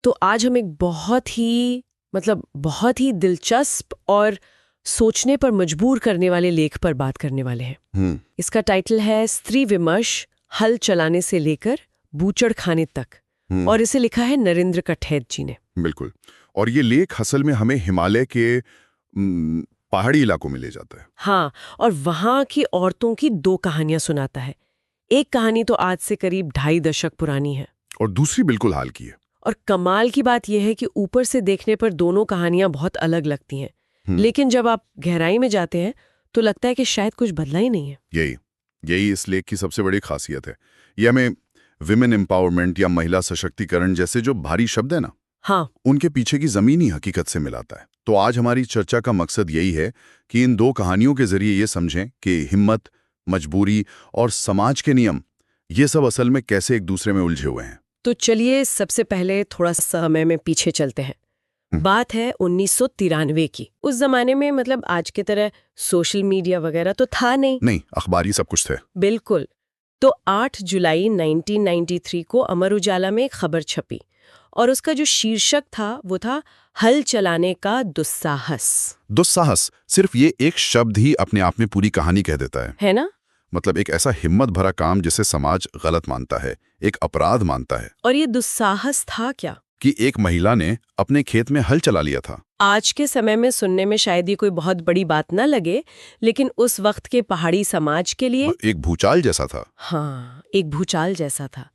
तो आज हम एक बहुत ही दिलचस्प और सोचने पर मजबूर करने वाले लेख पर बात करने वाले हैं। इसका टाइटल है स्त्री विमर्श, हल चलाने से लेकर बूचड़ खाने तक। और इसे लिखा है नरेंद्र कठेत जी ने। बिल्कुल। और ये लेख असल में हमें हिमालय के पहाड़ी इलाकों में ले जाता है। हाँ, और वहाँ की औरतों की दो कहानियां सुनाता है। एक कहानी तो आज से करीब 2.5 दशक पुरानी है और दूसरी बिल्कुल हाल की है। और कमाल की बात यह है कि ऊपर से देखने पर दोनों कहानियां बहुत अलग लगती हैं, लेकिन जब आप गहराई में जाते हैं तो लगता है कि शायद कुछ बदला ही नहीं है। यही इस लेख की सबसे बड़ी खासियत है। ये हमें विमेन एम्पावरमेंट या महिला सशक्तिकरण जैसे जो भारी शब्द है ना, हाँ, उनके पीछे की जमीनी हकीकत से मिलाता है। तो आज हमारी चर्चा का मकसद यही है कि इन दो कहानियों के जरिए ये समझें कि हिम्मत, मजबूरी और समाज के नियम, ये सब असल में कैसे एक दूसरे में उलझे हुए हैं। तो चलिए सबसे पहले थोड़ा समय में पीछे चलते हैं। बात है 1993 की। उस जमाने में मतलब आज की तरह सोशल मीडिया वगैरह तो था नहीं, अखबारी सब कुछ थे। बिल्कुल। तो 8 जुलाई 1993 को अमर उजाला में एक खबर छपी और उसका जो शीर्षक था वो था हल चलाने का दुस्साहस। सिर्फ ये एक शब्द ही अपने आप में पूरी कहानी कह देता है ना? मतलब एक ऐसा हिम्मत भरा काम जिसे समाज गलत मानता है, एक अपराध मानता है। और ये दुस्साहस था क्या? कि एक महिला ने अपने खेत में हल चला लिया था। आज के समय में सुनने में शायद ये कोई बहुत बड़ी बात ना लगे, लेकिन उस वक्त के पहाड़ी समाज के लिए एक भूचाल जैसा था। हाँ, एक भूचाल जैसा था,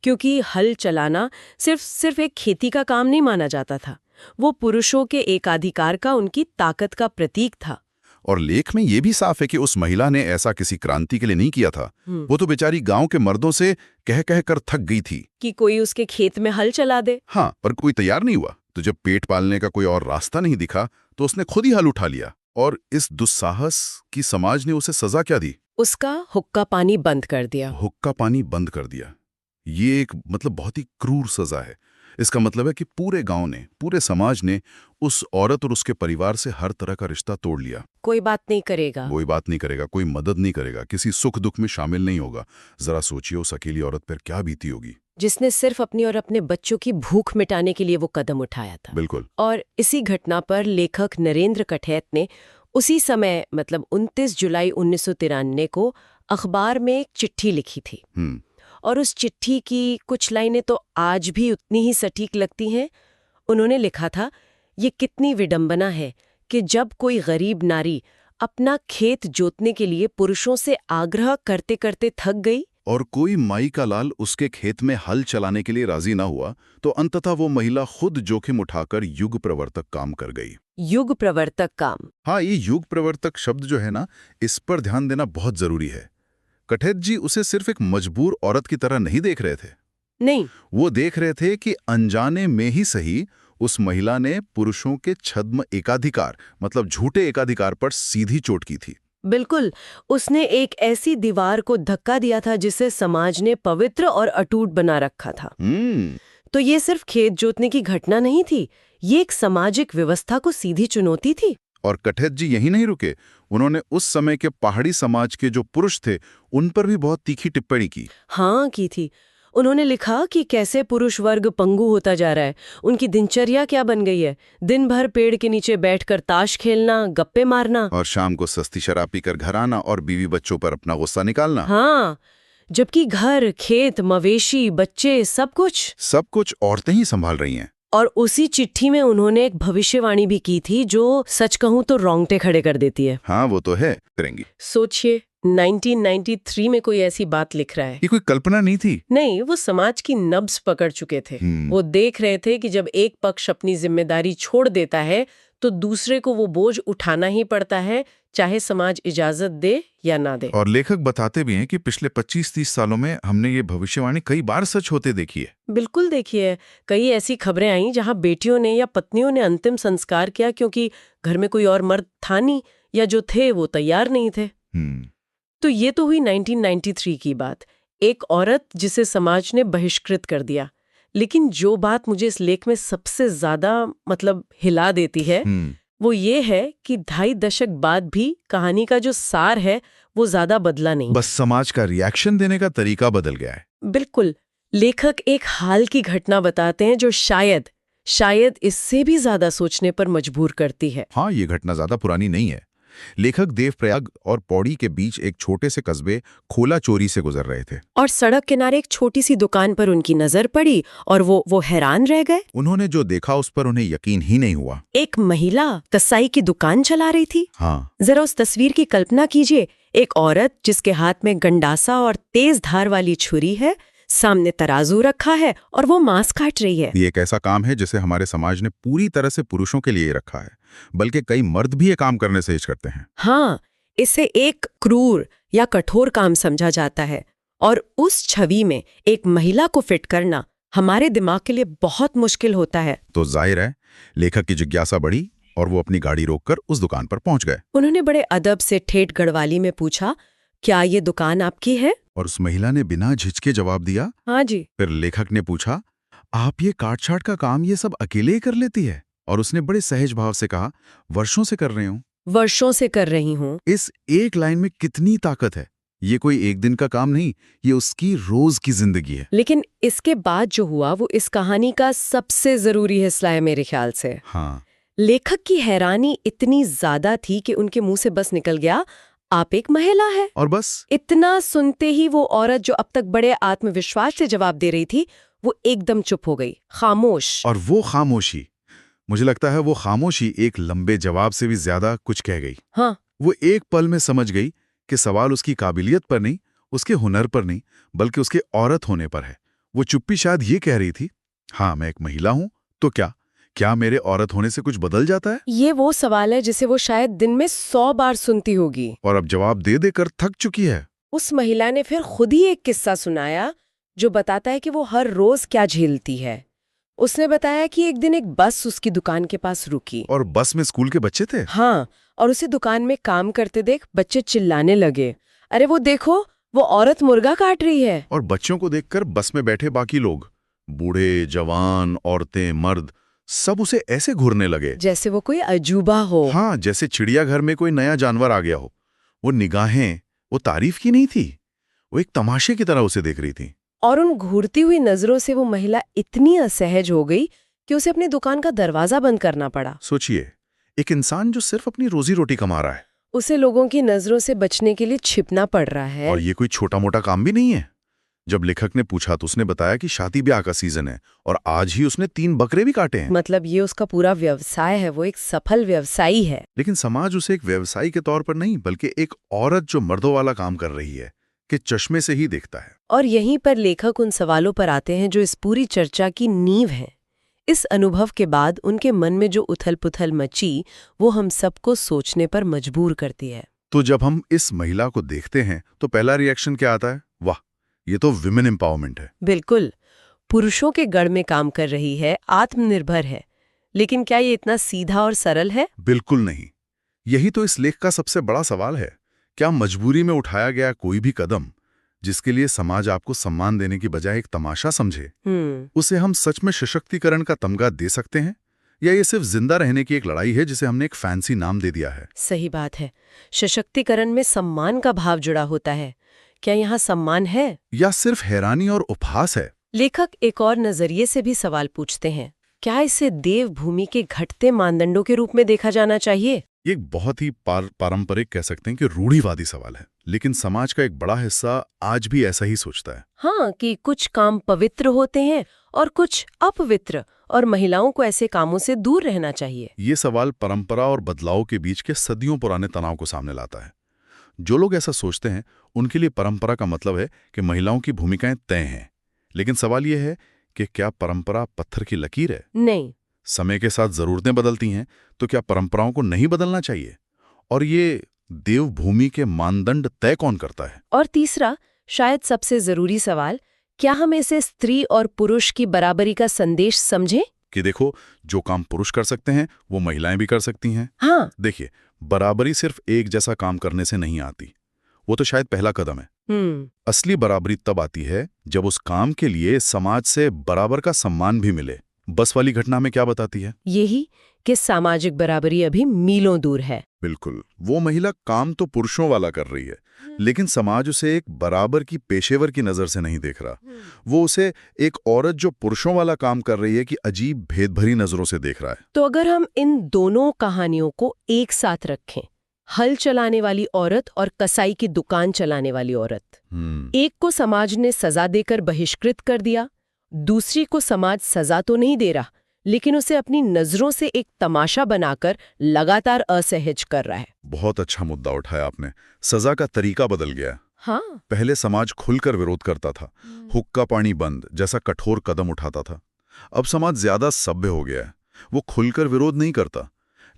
क्योंकि हल चलाना सिर्फ एक खेती का काम नहीं माना जाता था। वो पुरुषों के एकाधिकार का, उनकी ताकत का प्रतीक था। और लेख में ये भी साफ है कि उस महिला ने ऐसा किसी क्रांति के लिए नहीं किया था। वो तो बेचारी गांव के मर्दों से कह कह कर थक गई थी कि कोई उसके खेत में हल चला दे। हाँ, पर कोई तैयार नहीं हुआ। तो जब पेट पालने का कोई और रास्ता नहीं दिखा तो उसने खुद ही हल उठा लिया। और इस दुस्साहस की समाज ने उसे सजा क्या दी? उसका हुक्का पानी बंद कर दिया। ये एक बहुत ही क्रूर सजा है। इसका मतलब है कि पूरे गांव ने, पूरे समाज ने उस औरत और उसके परिवार से हर तरह का रिश्ता तोड़ लिया। कोई बात नहीं करेगा, कोई मदद नहीं करेगा, किसी सुख दुख में शामिल नहीं होगा। जरा सोचिए उस अकेली औरत पर क्या बीती होगी, जिसने सिर्फ अपनी और अपने बच्चों की भूख मिटाने के लिए वो कदम उठाया था। बिल्कुल। और इसी घटना पर लेखक नरेंद्र कठेत ने उसी समय 29 जुलाई 1993 को अखबार में एक चिट्ठी लिखी थी। और उस चिट्ठी की कुछ लाइनें तो आज भी उतनी ही सटीक लगती हैं। उन्होंने लिखा था, ये कितनी विडंबना है कि जब कोई गरीब नारी अपना खेत जोतने के लिए पुरुषों से आग्रह करते करते थक गई और कोई माई का लाल उसके खेत में हल चलाने के लिए राजी ना हुआ, तो अंततः वो महिला खुद जोखिम उठाकर युग प्रवर्तक काम कर गई। युग प्रवर्तक काम। हाँ, ये युग प्रवर्तक शब्द जो है ना, इस पर ध्यान देना बहुत जरूरी है। कठेत जी उसे सिर्फ एक मजबूर औरत की तरह नहीं देख रहे थे। नहीं, वो देख रहे थे कि अनजाने में ही सही उस महिला ने पुरुषों के छद्म एकाधिकार, झूठे एकाधिकार पर सीधी चोट की थी। बिल्कुल। उसने एक ऐसी दीवार को धक्का दिया था जिसे समाज ने पवित्र और अटूट बना रखा था। तो ये सिर्फ खेत जोतने की घटना नहीं थी, ये एक सामाजिक व्यवस्था को सीधी चुनौती थी। और कठेत जी यही नहीं रुके। उन्होंने उस समय के पहाड़ी समाज के जो पुरुष थे उन पर भी बहुत तीखी टिप्पणी की। हाँ, की थी। उन्होंने लिखा कि कैसे पुरुष वर्ग पंगु होता जा रहा है, उनकी दिनचर्या क्या बन गई है। दिन भर पेड़ के नीचे बैठकर ताश खेलना, गप्पे मारना और शाम को सस्ती शराब पीकर घर आना और बीवी बच्चों पर अपना गुस्सा निकालना। हाँ, जबकि घर, खेत, मवेशी, बच्चे, सब कुछ औरतें ही संभाल रही हैं। और उसी चिट्ठी में उन्होंने एक भविष्यवाणी भी की थी जो सच कहूं तो रोंगटे खड़े कर देती है। हाँ, वो तो है। करेंगी। सोचिए, 1993 में कोई ऐसी बात लिख रहा है। ये कोई कल्पना नहीं थी। नहीं, वो समाज की नब्ज पकड़ चुके थे। वो देख रहे थे कि जब एक पक्ष अपनी जिम्मेदारी छोड़ देता है तो दूसरे को वो बोझ उठाना ही पड़ता है, चाहे समाज इजाजत दे या ना दे। और लेखक बताते भी हैं कि पिछले 25-30 सालों में हमने ये भविष्यवाणी कई बार सच होते देखी है। बिल्कुल देखिए, कई ऐसी खबरें आई जहां बेटियों ने या पत्नियों ने अंतिम संस्कार किया क्योंकि घर में कोई और मर्द था नहीं, या जो थे वो तैयार नहीं थे। तो ये तो हुई 1993 की बात, एक औरत जिसे समाज ने बहिष्कृत कर दिया। लेकिन जो बात मुझे इस लेख में सबसे ज्यादा हिला देती है वो ये है कि 2.5 दशक बाद भी कहानी का जो सार है वो ज्यादा बदला नहीं। बस समाज का रिएक्शन देने का तरीका बदल गया है। बिल्कुल। लेखक एक हाल की घटना बताते हैं जो शायद इससे भी ज्यादा सोचने पर मजबूर करती है। हाँ, ये घटना ज्यादा पुरानी नहीं है। लेखक देवप्रयाग और पौड़ी के बीच एक छोटे से कस्बे खोला चोरी से गुजर रहे थे और सड़क किनारे एक छोटी सी दुकान पर उनकी नजर पड़ी और वो हैरान रह गए। उन्होंने जो देखा उस पर उन्हें यकीन ही नहीं हुआ। एक महिला कसाई की दुकान चला रही थी। हाँ, जरा उस तस्वीर की कल्पना कीजिए। एक औरत जिसके हाथ में गंडासा और तेज धार वाली छुरी है, सामने तराजू रखा है और वो मांस काट रही है। ये एक ऐसा काम है जिसे हमारे समाज ने पूरी तरह से पुरुषों के लिए रखा है, बल्कि कई मर्द भी ये काम करने से हिचकते हैं। हाँ, इसे एक क्रूर या कठोर काम समझा जाता है और उस छवि में एक महिला को फिट करना हमारे दिमाग के लिए बहुत मुश्किल होता है। तो जाहिर है लेखक की जिज्ञासा बढ़ी और वो अपनी गाड़ी रोककर उस दुकान पर पहुंच गए। उन्होंने बड़े अदब से ठेठ गढ़वाली में पूछा, क्या ये दुकान आपकी है? और उस महिला ने बिना झिझके जवाब दिया, हाँ जी। फिर लेखक ने पूछा, आप ये काट छाट का काम ये सब अकेले ही कर लेती है? और उसने बड़े सहज भाव से कहा, वर्षों से कर रही हूँ। वर्षों से कर रही हूँ। इस एक लाइन में कितनी ताकत है। ये कोई एक दिन का काम नहीं, ये उसकी रोज की जिंदगी है। लेकिन इसके बाद जो हुआ वो इस कहानी का सबसे जरूरी हिस्सा है मेरे ख्याल से। हाँ, लेखक की हैरानी इतनी ज्यादा थी कि उनके मुंह से बस निकल गया, आप एक महिला है। और बस इतना सुनते ही वो औरत जो अब तक बड़े आत्मविश्वास से जवाब दे रही थी, वो एकदम चुप हो गई, खामोश। और वो खामोशी, मुझे लगता है वो खामोशी एक लंबे जवाब से भी ज्यादा कुछ कह गई। हाँ, वो एक पल में समझ गई कि सवाल उसकी काबिलियत पर नहीं, उसके हुनर पर नहीं, बल्कि उसके औरत होने पर है। वो चुप्पी शायद ये कह रही थी, हाँ मैं एक महिला हूं, तो क्या मेरे औरत होने से कुछ बदल जाता है? ये वो सवाल है जिसे वो शायद दिन में 100 बार सुनती होगी और अब जवाब दे देकर थक चुकी है। उस महिला ने फिर खुद ही एक किस्सा सुनाया जो बताता है कि वो हर रोज क्या झेलती है। उसने बताया कि एक दिन एक बस उसकी दुकान के पास रुकी। और बस में स्कूल के बच्चे थे? हाँ, और उसे दुकान में काम करते देख बच्चे चिल्लाने लगे, अरे वो देखो, वो औरत मुर्गा काट रही है। और बच्चों को देखकर बस में बैठे बाकी लोग, बूढ़े, जवान, औरतें, मर्द, सब उसे ऐसे घूरने लगे जैसे वो कोई अजूबा हो। हाँ, जैसे चिड़ियाघर में कोई नया जानवर आ गया हो। वो निगाहें वो तारीफ की नहीं थी, वो एक तमाशे की तरह उसे देख रही थी। और उन घूरती हुई नजरों से वो महिला इतनी असहज हो गई कि उसे अपनी दुकान का दरवाजा बंद करना पड़ा। सोचिए, एक इंसान जो सिर्फ अपनी रोजी रोटी कमा रहा है, उसे लोगों की नजरों से बचने के लिए छिपना पड़ रहा है। और ये कोई छोटा मोटा काम भी नहीं है। जब लेखक ने पूछा तो उसने बताया कि शादी ब्याह का सीजन है और आज ही उसने 3 बकरे भी काटे हैं। मतलब ये उसका पूरा व्यवसाय है, वो एक सफल व्यवसायी है। लेकिन समाज उसे एक व्यवसायी के तौर पर नहीं, बल्कि एक औरत जो मर्दों वाला काम कर रही है के चश्मे से ही देखता है। और यहीं पर लेखक उन सवालों पर आते हैं जो इस पूरी चर्चा की नींव है। इस अनुभव के बाद उनके मन में जो उथल-पुथल मची, वो हम सबको सोचने पर मजबूर करती है। तो जब हम इस महिला को देखते हैं तो पहला रिएक्शन क्या आता है? वाह, ये तो विमेन एम्पावरमेंट है। बिल्कुल, पुरुषों के गढ़ में काम कर रही है, आत्मनिर्भर है। लेकिन क्या ये इतना सीधा और सरल है? बिल्कुल नहीं। यही तो इस लेख का सबसे बड़ा सवाल है। क्या मजबूरी में उठाया गया कोई भी कदम, जिसके लिए समाज आपको सम्मान देने की बजाय एक तमाशा समझे, उसे हम सच में सशक्तिकरण का तमगा दे सकते हैं? या ये सिर्फ जिंदा रहने की एक लड़ाई है जिसे हमने एक फैंसी नाम दे दिया है? सही बात है। सशक्तिकरण में सम्मान का भाव जुड़ा होता है। क्या यहाँ सम्मान है या सिर्फ हैरानी और उपहास है? लेखक एक और नजरिए से भी सवाल पूछते हैं, क्या इसे देवभूमि के घटते मानदंडों के रूप में देखा जाना चाहिए? ये एक बहुत ही पारंपरिक कह सकते हैं कि रूढ़िवादी सवाल है, लेकिन समाज का एक बड़ा हिस्सा आज भी ऐसा ही सोचता है। हाँ, कि कुछ काम पवित्र होते हैं और कुछ अपवित्र, और महिलाओं को ऐसे कामों से दूर रहना चाहिए। ये सवाल परंपरा और बदलाव के बीच के सदियों पुराने तनाव को सामने लाता है। जो लोग ऐसा सोचते हैं उनके लिए परंपरा का मतलब है कि महिलाओं की भूमिकाएं तय हैं। लेकिन सवाल यह है कि क्या परंपरा पत्थर की लकीर है? नहीं। समय के साथ जरूरतें बदलती हैं, तो क्या परंपराओं को नहीं बदलना चाहिए? और ये देवभूमि के मानदंड तय कौन करता है? और तीसरा, शायद सबसे जरूरी सवाल, क्या हम इसे स्त्री और पुरुष की बराबरी का संदेश समझें? कि देखो, जो काम पुरुष कर सकते हैं वो महिलाएं भी कर सकती हैं। हाँ। देखिए, बराबरी सिर्फ एक जैसा काम करने से नहीं आती, वो तो शायद पहला कदम है। असली बराबरी तब आती है जब उस काम के लिए समाज से बराबर का सम्मान भी मिले। बस वाली घटना में क्या बताती है? यही कि सामाजिक बराबरी अभी मीलों दूर है। बिल्कुल, वो महिला काम तो पुरुषों वाला कर रही है, लेकिन समाज उसे एक बराबर की पेशेवर की नजर से नहीं देख रहा। वो उसे एक औरत जो पुरुषों वाला काम कर रही है कि अजीब भेद भरी नजरों से देख रहा है। तो अगर हम इन दोनों कहानियों को एक साथ रखें, हल चलाने वाली औरत और कसाई की दुकान चलाने वाली औरत, एक को समाज ने सजा देकर बहिष्कृत कर दिया, दूसरी को समाज सजा तो नहीं दे रहा, लेकिन उसे अपनी नजरों से एक तमाशा बनाकर लगातार असहज कर रहा है। बहुत अच्छा मुद्दा उठाया आपने। सजा का तरीका बदल गया। हाँ, पहले समाज खुलकर विरोध करता था, हुक्का पानी बंद जैसा कठोर कदम उठाता था। अब समाज ज्यादा सभ्य हो गया है। वो खुलकर विरोध नहीं करता,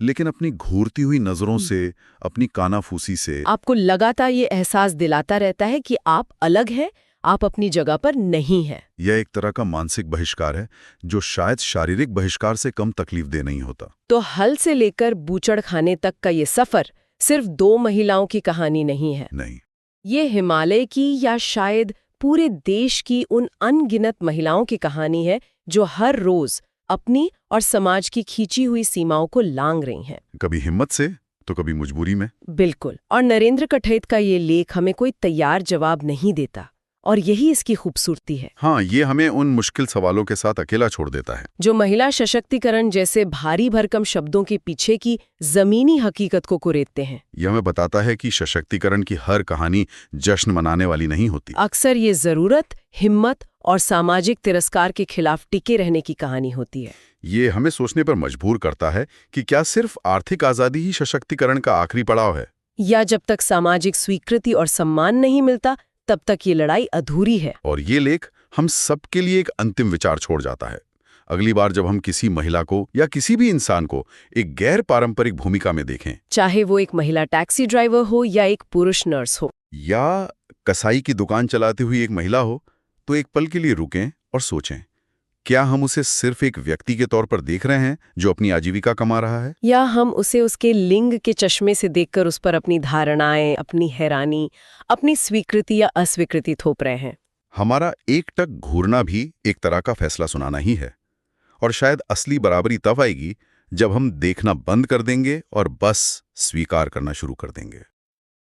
लेकिन अपनी घूरती हुई नजरों से, अपनी कानाफूसी से आपको लगातार ये एहसास दिलाता रहता है कि आप अलग हैं, आप अपनी जगह पर नहीं हैं। यह एक तरह का मानसिक बहिष्कार है, जो शायद शारीरिक बहिष्कार से कम तकलीफदेह नहीं होता। तो हल से लेकर बूचड़ खाने तक का ये सफर सिर्फ 2 महिलाओं की कहानी नहीं है। नहीं, ये हिमालय की या शायद पूरे देश की उन अनगिनत महिलाओं की कहानी है जो हर रोज अपनी और समाज की खींची हुई सीमाओं को लांघ रही हैं। कभी हिम्मत से तो कभी मजबूरी में। बिल्कुल। और नरेंद्र कठैत का ये लेख हमें कोई तैयार जवाब नहीं देता, और यही इसकी खूबसूरती है। हाँ, ये हमें उन मुश्किल सवालों के साथ अकेला छोड़ देता है, जो महिला सशक्तिकरण जैसे भारी भरकम शब्दों के पीछे की जमीनी हकीकत को कुरेदते हैं। यह हमें बताता है कि सशक्तिकरण की हर कहानी जश्न मनाने वाली नहीं होती। अक्सर ये जरूरत, हिम्मत और सामाजिक तिरस्कार के खिलाफ टिके रहने की कहानी होती है। ये हमें सोचने पर मजबूर करता है कि क्या सिर्फ आर्थिक आजादी ही सशक्तिकरण का आखिरी पड़ाव है, या जब तक सामाजिक स्वीकृति और सम्मान नहीं मिलता तब तक ये लड़ाई अधूरी है। और ये लेख हम सबके लिए एक अंतिम विचार छोड़ जाता है। अगली बार जब हम किसी महिला को या किसी भी इंसान को एक गैर पारंपरिक भूमिका में देखें, चाहे वो एक महिला टैक्सी ड्राइवर हो या एक पुरुष नर्स हो या कसाई की दुकान चलाती हुई एक महिला हो, तो एक पल के लिए रुकें और सोचें, क्या हम उसे सिर्फ एक व्यक्ति के तौर पर देख रहे हैं जो अपनी आजीविका कमा रहा है, या हम उसे उसके लिंग के चश्मे से देखकर उस पर अपनी धारणाएं, अपनी हैरानी, अपनी स्वीकृति या अस्वीकृति थोप रहे हैं। हमारा एकटक घूरना भी एक तरह का फैसला सुनाना ही है। और शायद असली बराबरी तब आएगी जब हम देखना बंद कर देंगे और बस स्वीकार करना शुरू कर देंगे।